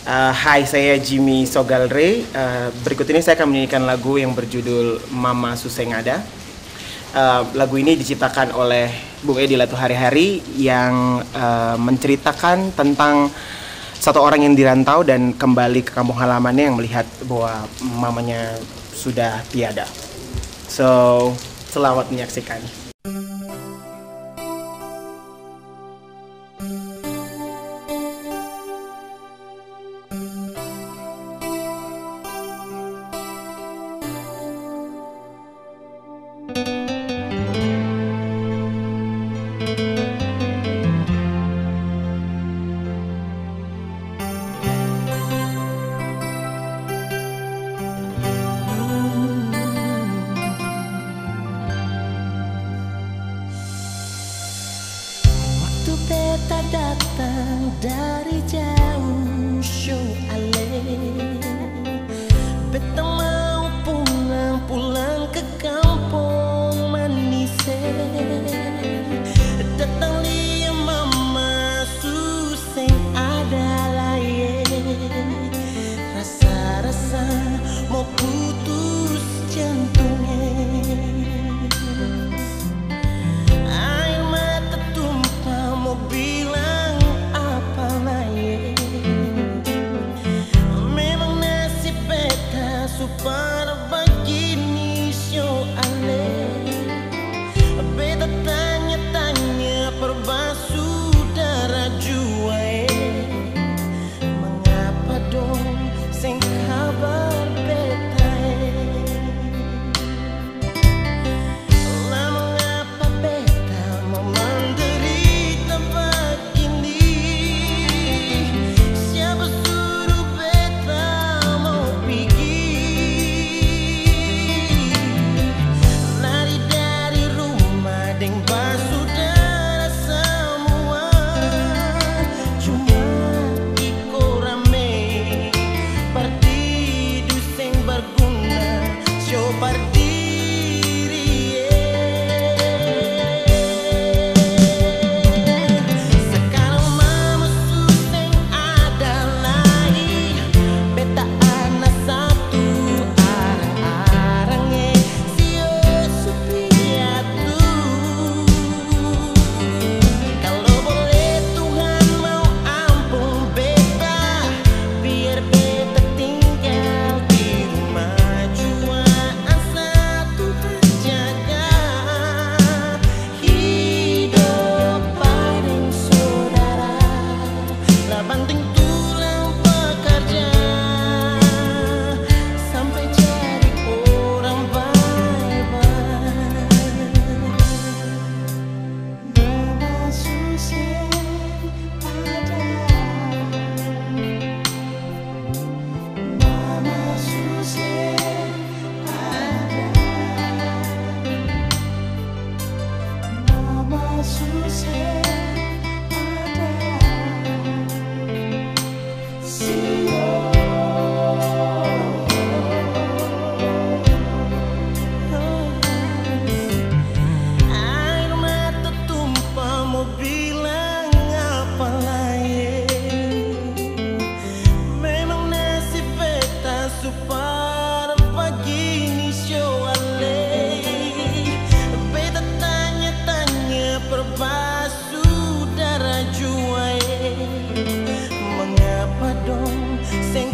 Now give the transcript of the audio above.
Hai, saya Jimmy Sogalre. Berikut ini saya akan menyanyikan lagu yang berjudul Mama Susengada. Lagu ini diciptakan oleh Bung Edi Latu Hari-Hari yang menceritakan tentang satu orang yang dirantau dan kembali ke kampung halamannya yang melihat bahwa mamanya sudah tiada. So, selamat menyaksikan. Beta datang dari jauh show ale. Beta mau pulang ke kampung manise. Datang lihat mama suseng ada laye. Rasa-rasa mau putus jantungnya. Bilang apa lagi? Memang nasib beta super begini show ale. Beta tanya-tanya perbasu darah jua. Mengapa dong sing kabar beta? Lah mengapa beta mau menderita begini? Siapa suruh beta mau pergi? Lari dari rumah deng basudara semua. Cuma iko rame partidu sing berguna. Show partiri. Sekarang mama suseng ada lagi. Beta anak satu arang-arangnya sio supiatu. Kalau boleh Tuhan mau ampun beta, biar beta tinggal di rumah jua satu jaga hidup bareng saudara. Lah banting tulang pekerja sampai jadi orang baik-baik. Mama suseng ada. Mama suseng ada. Mama suseng ada. Air mata tumpah mau bilang apa lagi? Memang nasib beta super begini show ale. Beta tanya-tanya perbasu darah jua. Mengapa dong seng